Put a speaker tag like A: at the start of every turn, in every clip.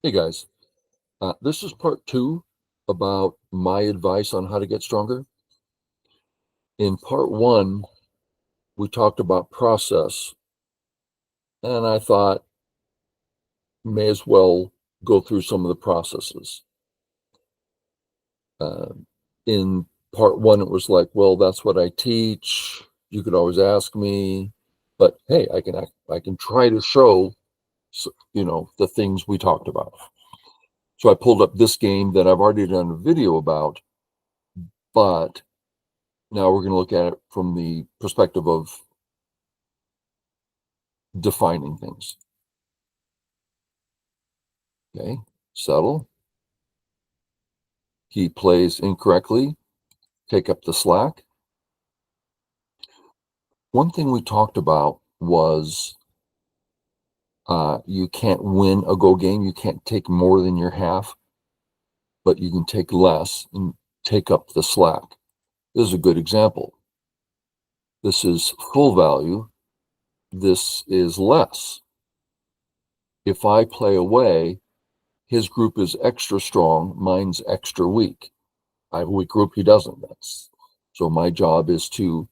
A: Hey guys, this is part two about my advice on how to get stronger. In part one, we talked about process, and I thought may as well go through some of the processes. Uh, in part one, it was like, well, that's what I teach. You could always ask me, but hey, I can try to show, the things we talked about. So I pulled up this game that I've already done a video about, but now we're going to look at it from the perspective of defining things. Okay, settle. He plays incorrectly. Take up the slack. One thing we talked about was you can't win a Go game. You can't take more than your half, but you can take less and take up the slack. This is a good example. This is full value. This is less. If I play away, his group is extra strong, mine's extra weak. I have a weak group, he doesn't. So my job is to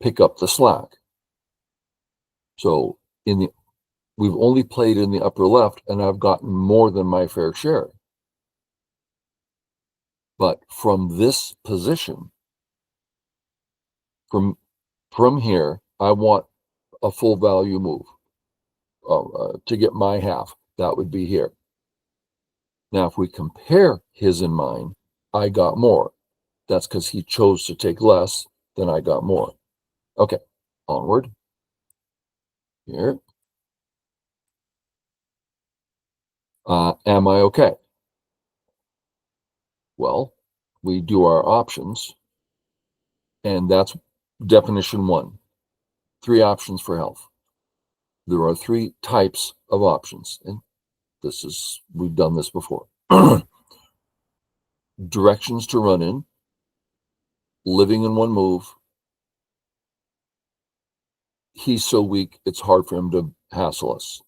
A: pick up the slack. So we've only played in the upper left, and I've gotten more than my fair share. But from this position, from here, I want a full value move to get my half. That would be here. Now, if we compare his and mine, I got more. That's because he chose to take less than I got more. Okay, onward. Here. Am I okay? Well, we do our options, and that's definition one. 3 options for health. There are 3 types of options, and we've done this before. Directions to run in, living in one move. He's so weak, it's hard for him to hassle us.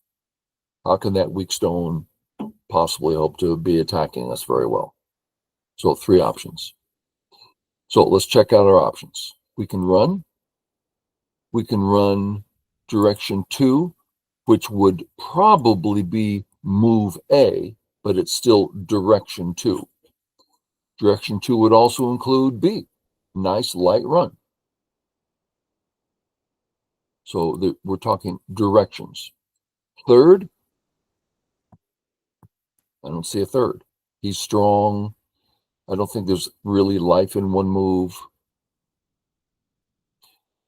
A: How can that weak stone possibly hope to be attacking us very well? So 3 options. So let's check out our options. We can run direction 2, which would probably be move A, but it's still direction 2. Direction 2 would also include B, nice light run. So we're talking directions. Third, I don't see a third. He's strong. I don't think there's really life in one move.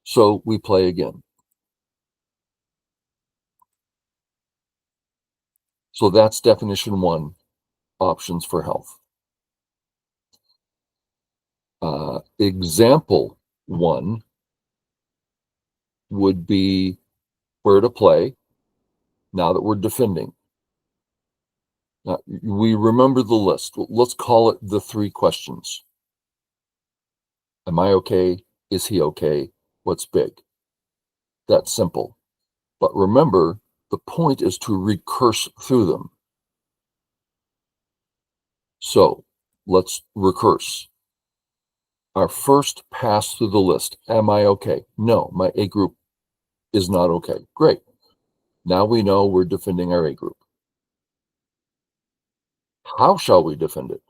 A: So we play again. So that's definition 1, options for health. Example 1 would be where to play now that we're defending. Now, we remember the list. Let's call it the 3 questions. Am I okay? Is he okay? What's big? That's simple. But remember, the point is to recurse through them. So let's recurse. Our first pass through the list. Am I okay? No, my A group is not okay. Great. Now we know we're defending our A group. How shall we defend it?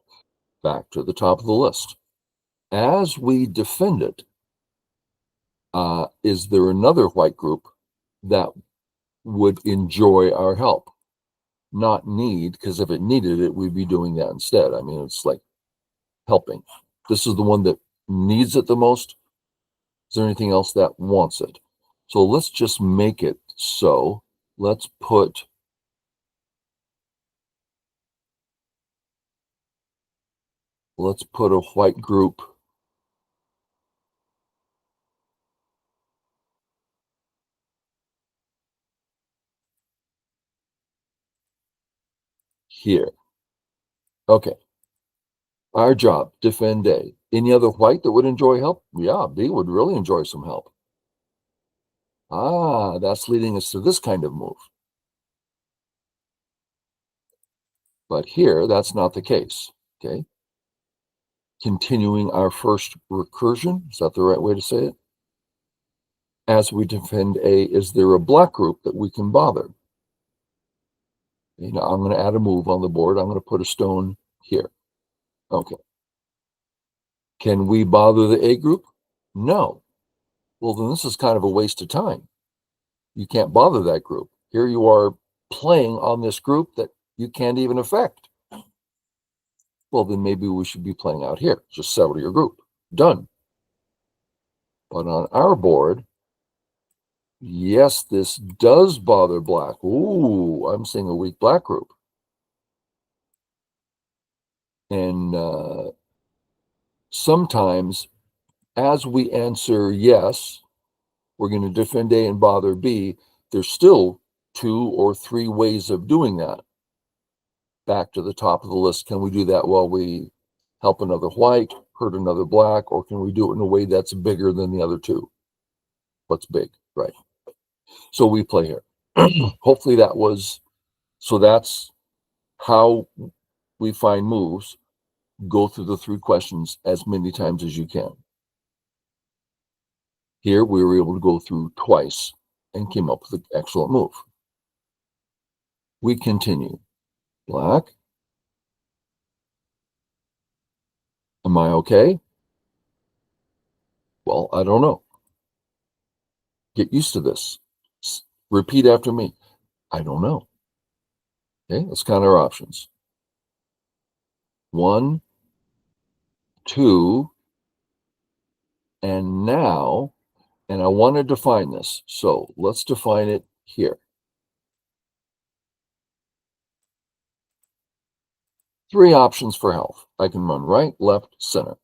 A: Back to the top of the list. As we defend it, is there another white group that would enjoy our help? Not need, because if it needed it, we'd be doing that instead. I mean, it's like helping. This is the one that needs it the most. Is there anything else that wants it? So let's just make it so. Let's put a white group here. Okay. Our job, defend A. Any other white that would enjoy help? Yeah, B would really enjoy some help. That's leading us to this kind of move. But here, that's not the case, okay? Continuing our first recursion, is that the right way to say it? As we defend A, is there a black group that we can bother? You know, I'm going to add a move on the board. I'm going to put a stone here. Okay. Can we bother the A group? No. Well, then this is kind of a waste of time. You can't bother that group. Here you are playing on this group that you can't even affect. Well, then maybe we should be playing out here. Just settle your group. Done. But on our board, yes, this does bother black. Ooh, I'm seeing a weak black group. And sometimes as we answer yes, we're going to defend A and bother B. There's still 2 or 3 ways of doing that. Back to the top of the list. Can we do that while we help another white, hurt another black, or can we do it in a way that's bigger than the other 2? What's big, right? So we play here. Hopefully that was, so that's how we find moves. Go through the 3 questions as many times as you can. Here we were able to go through twice and came up with an excellent move. We continue. Black. Am I okay? Well, I don't know. Get used to this. Repeat after me. I don't know. Okay, let's count our options. 1, 2, and now, and I want to define this. So let's define it here. 3 options for health. I can run right, left, center.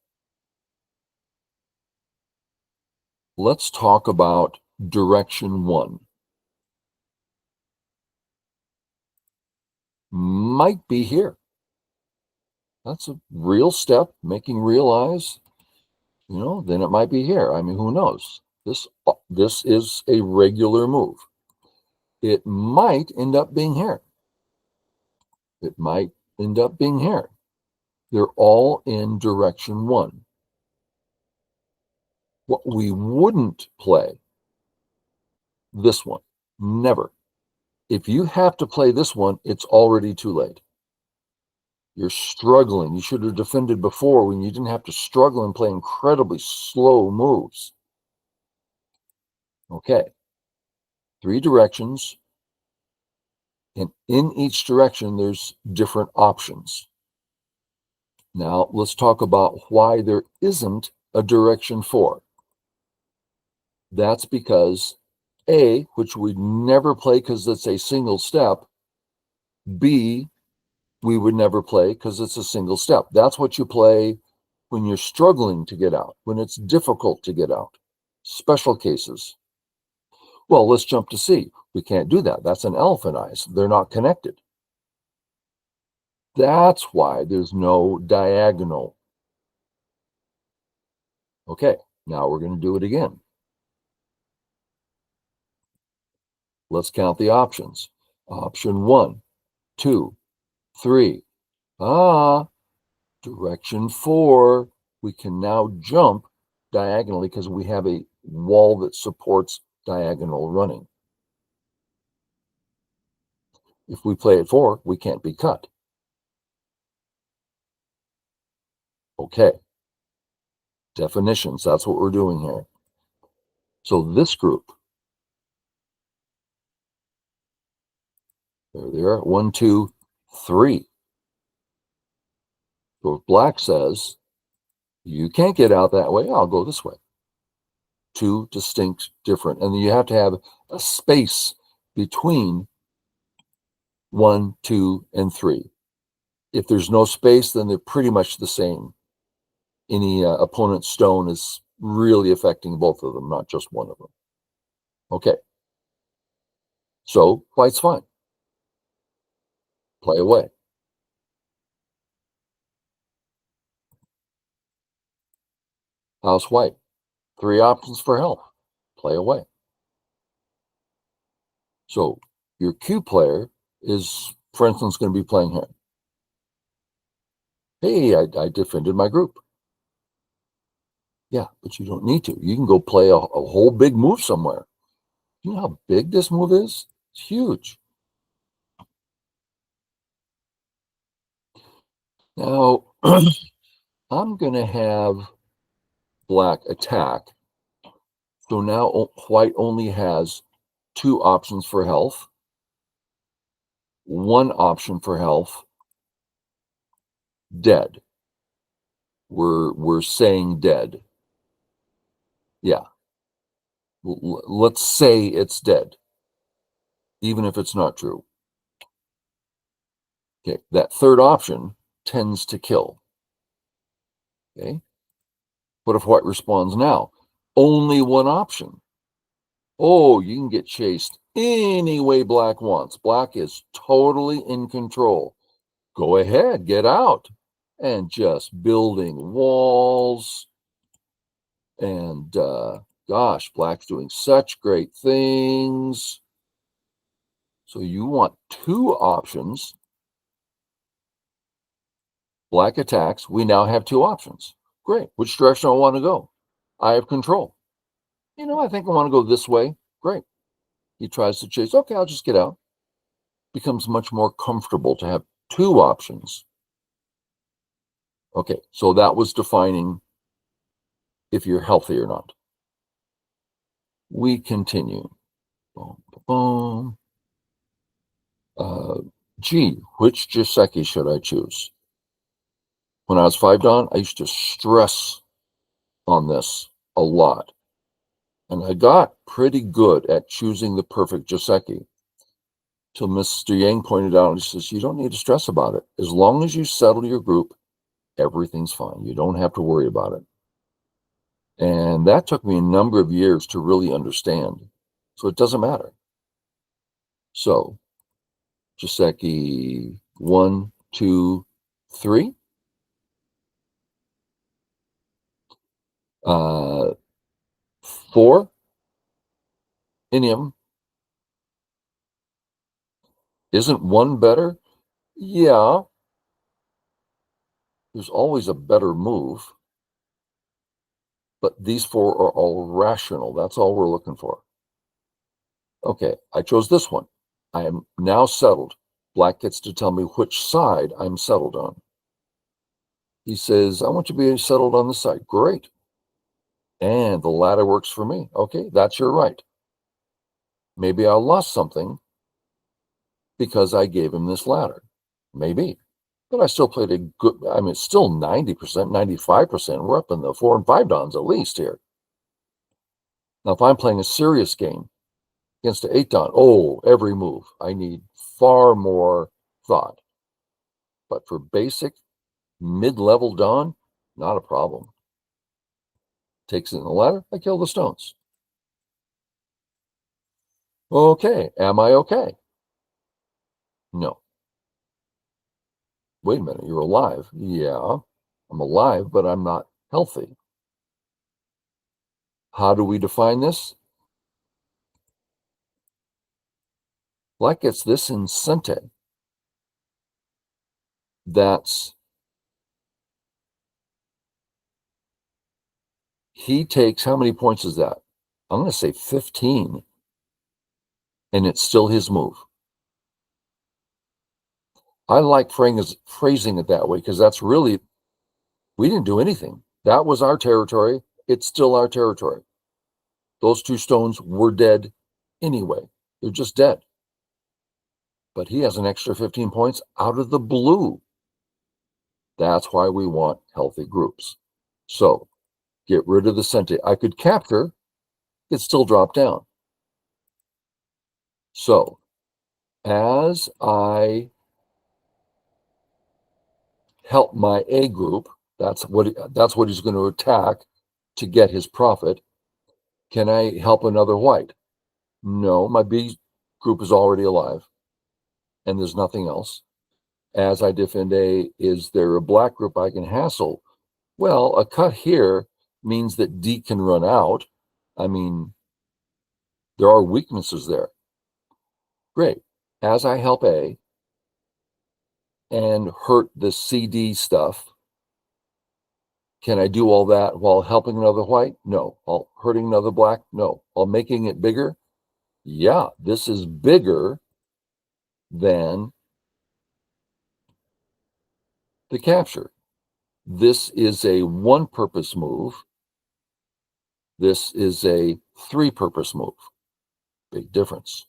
A: Let's talk about direction 1. Might be here. That's a real step, making real eyes. You know, then it might be here. I mean, who knows? This is a regular move. It might end up being here. It might end up being here. They're all in direction 1. What we wouldn't play, this one, never. If you have to play this one, it's already too late. You're struggling. You should have defended before when you didn't have to struggle and play incredibly slow moves. Okay. 3 directions. And in each direction, there's different options. Now, let's talk about why there isn't a direction 4. That's because A, which we'd never play because it's a single step. B, we would never play because it's a single step. That's what you play when you're struggling to get out, when it's difficult to get out. Special cases. Well, let's jump to C. We can't do that. That's an elephant eyes. They're not connected. That's why there's no diagonal. Okay, now we're going to do it again. Let's count the options. Option 1, 2, 3. Direction 4. We can now jump diagonally because we have a wall that supports diagonal running. If we play at 4, we can't be cut. Okay. Definitions, that's what we're doing here. So this group, there they are, 1, 2, 3. So if black says, you can't get out that way, I'll go this way. 2 distinct different. And then you have to have a space between 1, 2, and 3. If there's no space, then they're pretty much the same. Any opponent's stone is really affecting both of them, not just one of them. Okay. So white's fine. Play away. House white. 3 options for health. Play away. So your Q player is, for instance, going to be playing here. Hey, I defended my group. Yeah, but you don't need to. You can go play a whole big move somewhere. You know how big this move is? It's huge. Now, I'm going to have black attack. So now white only has two options for health, one option for health, dead. We're saying dead. Yeah. Let's say it's dead, even if it's not true. Okay. That third option tends to kill. Okay. What if white responds now? Only one option. Oh, you can get chased any way black wants. Black is totally in control. Go ahead, get out. And just building walls. And gosh, black's doing such great things. So you want two options. Black attacks. We now have two options. Great. Which direction I want to go? I have control. I think I want to go this way. Great. He tries to chase. Okay, I'll just get out. Becomes much more comfortable to have two options. Okay, so that was defining if you're healthy or not. We continue. Boom, boom. Gee, which Joseki should I choose? When I was 5 Dan, I used to stress on this a lot. And I got pretty good at choosing the perfect Joseki. Till Mr. Yang pointed out, he says, you don't need to stress about it. As long as you settle your group, everything's fine. You don't have to worry about it. And that took me a number of years to really understand. So it doesn't matter. So, Joseki 1, 2, 3. 4, Inium. Isn't 1 better? Yeah. There's always a better move. But these 4 are all rational. That's all we're looking for. Okay, I chose this one. I am now settled. Black gets to tell me which side I'm settled on. He says, I want you to be settled on this side. Great. And the ladder works for me. Okay, that's your right. Maybe I lost something because I gave him this ladder. Maybe. But I still played a good, I mean, it's still 90%, 95%. We're up in the 4 and 5 Dans at least here. Now, if I'm playing a serious game against an 8 Dan, oh, every move, I need far more thought. But for basic mid-level Dan, not a problem. Takes it in the ladder, I kill the stones. Okay, am I okay? No. Wait a minute, you're alive. Yeah, I'm alive, but I'm not healthy. How do we define this? Black gets this in Sente. That's, he takes, how many points is that? I'm going to say 15. And it's still his move. I like phrasing it that way because that's really, we didn't do anything. That was our territory. It's still our territory. Those 2 stones were dead anyway. They're just dead. But he has an extra 15 points out of the blue. That's why we want healthy groups. So get rid of the Sente. I could capture, it still drop down. So as I help my A group, that's what he's going to attack to get his profit. Can I help another white? No, my B group is already alive and there's nothing else. As I defend A, is there a black group I can hassle? Well, a cut here means that D can run out. I mean, there are weaknesses there. Great. As I help A and hurt the CD stuff, Can I do all that while helping another white? No. While hurting another black? No. While making it bigger? Yeah, this is bigger than the capture. This is a one-purpose move. This is a three-purpose move. Big difference.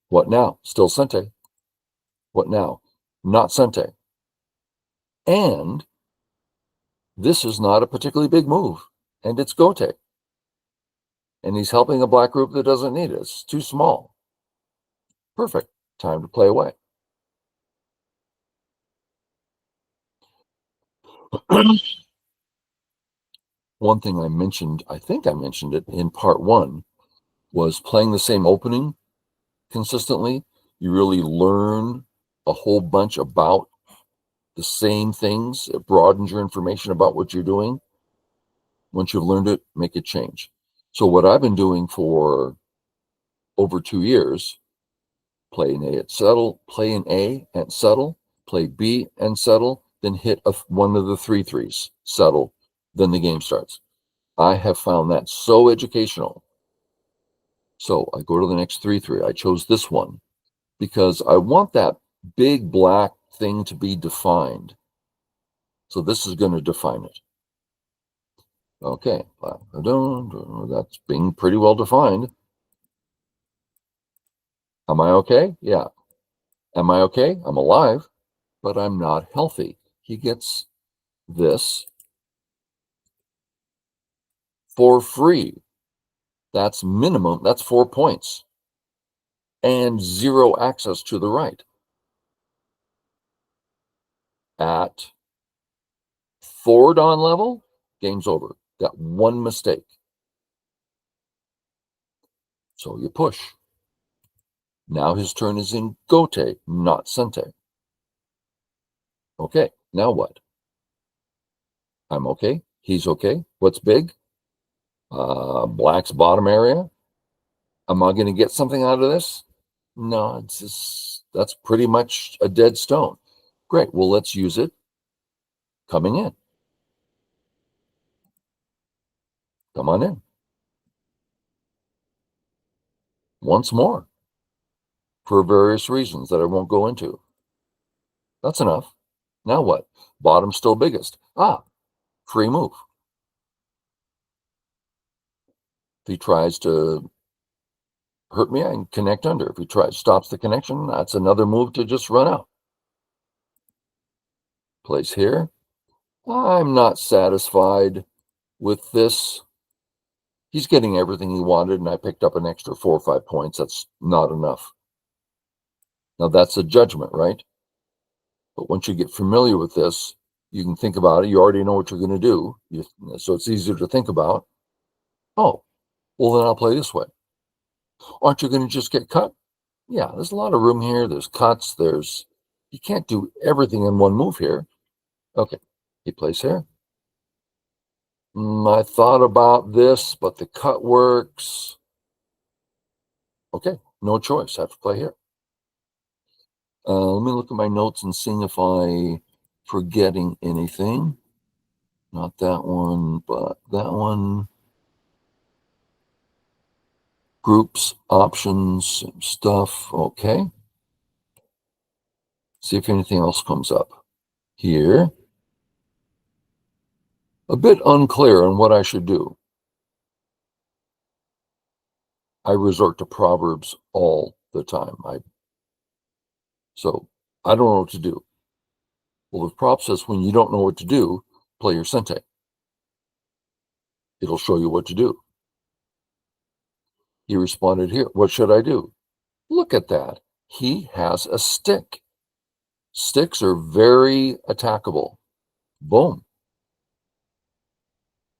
A: What now? Still Sente. What now? Not Sente. And this is not a particularly big move. And it's Gote. And he's helping a black group that doesn't need it. It's too small. Perfect. Time to play away. One thing I mentioned, I think I mentioned it in part one, was playing the same opening consistently. You really learn a whole bunch about the same things. It broadens your information about what you're doing. Once you've learned it, make a change. So what I've been doing for over 2 years, play an A at settle, play an A and settle, play B and settle, then hit one of the 3-3s, settle, then the game starts. I have found that so educational. So I go to the next 3-3. I chose this one because I want that big black thing to be defined. So this is going to define it. Okay, that's being pretty well defined. Am I okay? Yeah. Am I okay? I'm alive, but I'm not healthy. He gets this for free. That's minimum. That's 4 points and 0 access to the right. At 4 dawn level, game's over. Got one mistake. So you push. Now his turn is in Gote, not Sente. Okay, now what? I'm okay. He's okay. What's big? Black's bottom area. Am I going to get something out of this? No, it's just, that's pretty much a dead stone. Great. Well, let's use it coming in. Come on in. Once more. For various reasons that I won't go into. That's enough. Now what? Bottom's still biggest. Free move. If he tries to hurt me, I can connect under. If he stops the connection, that's another move to just run out. Place here. I'm not satisfied with this. He's getting everything he wanted, and I picked up an extra 4 or 5 points. That's not enough. Now, that's a judgment, right? But once you get familiar with this, you can think about it. You already know what you're going to do. So it's easier to think about. Oh, well, then I'll play this way. Aren't you going to just get cut? Yeah, there's a lot of room here. There's cuts. You can't do everything in one move here. Okay, he plays here. I thought about this, but the cut works. Okay, no choice. I have to play here. Let me look at my notes and see if I forgetting anything. Not that one, but that one. Groups, options, stuff. Okay. See if anything else comes up here. A bit unclear on what I should do. I resort to Proverbs all the time. So I don't know what to do. Well, the prop says when you don't know what to do, play your Sente. It'll show you what to do. He responded here. What should I do? Look at that. He has a stick. Sticks are very attackable. Boom.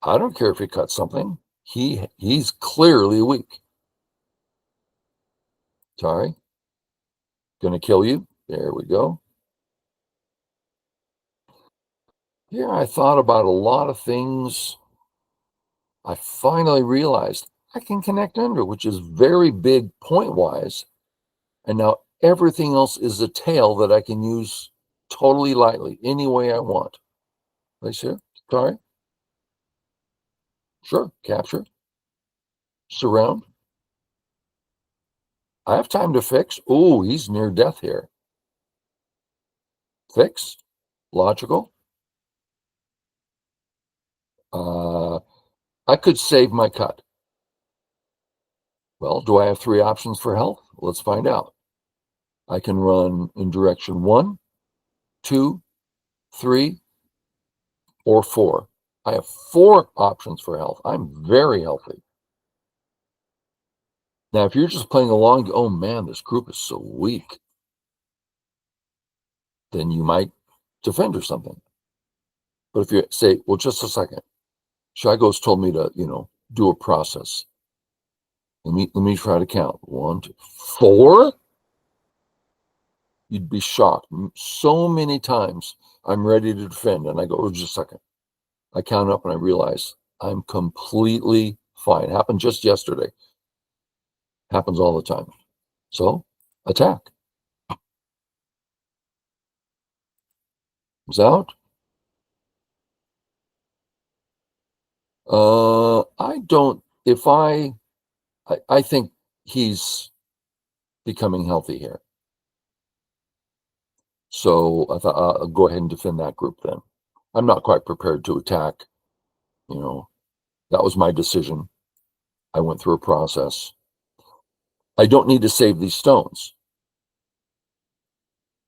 A: I don't care if he cuts something. He's clearly weak. Sorry. Gonna kill you. There we go. Here I thought about a lot of things. I finally realized I can connect under, which is very big point-wise. And now everything else is a tail that I can use totally lightly, any way I want. Place here, Sorry. Sure. Capture. Surround. I have time to fix. Oh, he's near death here. Fix. Logical. I could save my cut. Well, do I have three options for health? Let's find out. I can run in direction 1, 2, 3, or 4. I have 4 options for health. I'm very healthy. Now, if you're just playing along, oh man, this group is so weak, then you might defend or something. But if you say, well, just a second, Shygost told me to, do a process. Let me try to count. 1, 2, 4. You'd be shocked. So many times I'm ready to defend, and I go, oh, just a second. I count up and I realize I'm completely fine. Happened just yesterday. Happens all the time. So attack. Is out. I don't. If I think he's becoming healthy here. So I thought I'll go ahead and defend that group then. I'm not quite prepared to attack. That was my decision. I went through a process. I don't need to save these stones.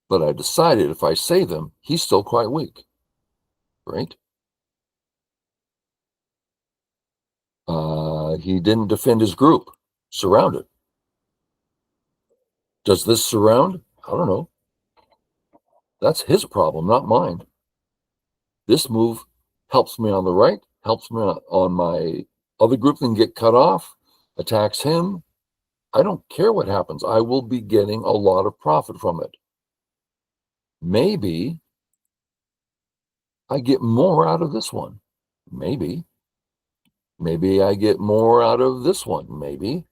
A: But I decided if I save them, he's still quite weak. Right? He didn't defend his group. Surrounded. Does this surround? I don't know. That's his problem, not mine. This move helps me on the right, helps me on my other group and get cut off, attacks him. I don't care what happens. I will be getting a lot of profit from it. Maybe I get more out of this one. Maybe. Maybe I get more out of this one. Maybe.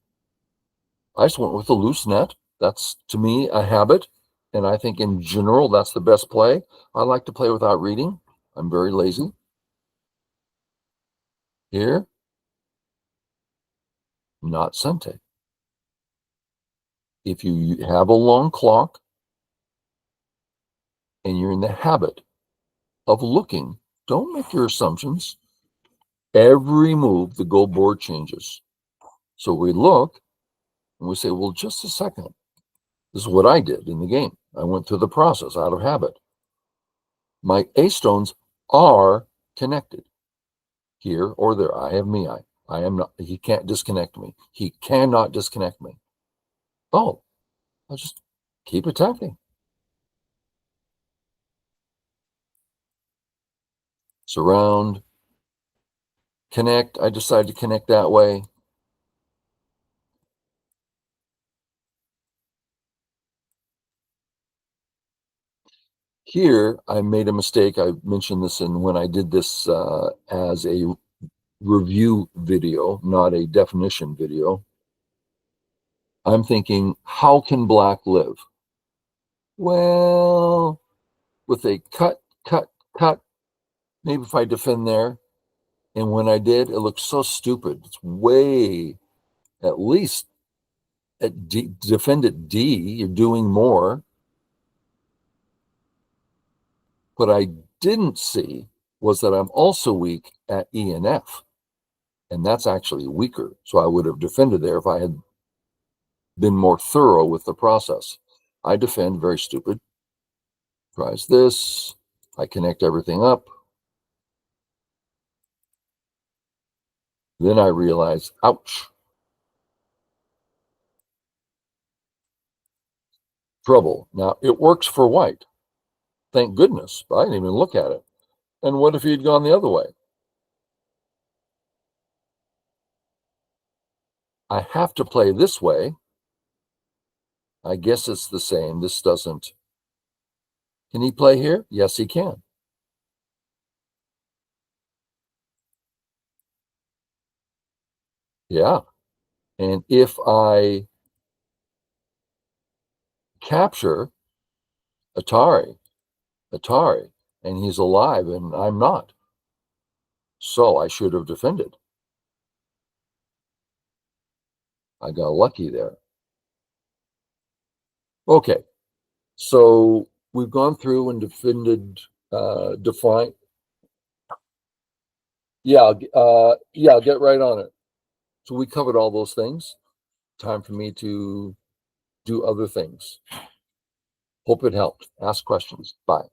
A: I just went with a loose net. That's, to me, a habit. And I think in general, that's the best play. I like to play without reading. I'm very lazy. Here, not Sente. If you have a long clock and you're in the habit of looking, don't make your assumptions. Every move, the go board changes. So we look and we say, well, just a second. This is what I did in the game. I went through the process out of habit. My A stones are connected here or there. I have me. I am not. He can't disconnect me. He cannot disconnect me. Oh, I'll just keep attacking. Surround. Connect. I decided to connect that way. Here, I made a mistake. I mentioned this when I did this as a review video, not a definition video. I'm thinking, how can black live? Well, with a cut, maybe if I defend there. And when I did, it looked so stupid. It's way, at least at D, defend at D, you're doing more. What I didn't see was that I'm also weak at E and F. And that's actually weaker. So I would have defended there if I had been more thorough with the process. I defend, very stupid. Tries this. I connect everything up. Then I realize, ouch. Trouble. Now, it works for white. Thank goodness. But I didn't even look at it. And what if he had gone the other way? I have to play this way. I guess it's the same. This doesn't. Can he play here? Yes, he can. Yeah. And if I capture Atari, and he's alive and I'm not, So I should have defended. I got lucky there. Okay, so we've gone through and defended, define. Yeah, get right on it. So we covered all those things. Time for me to do other things. Hope it helped. Ask questions. Bye.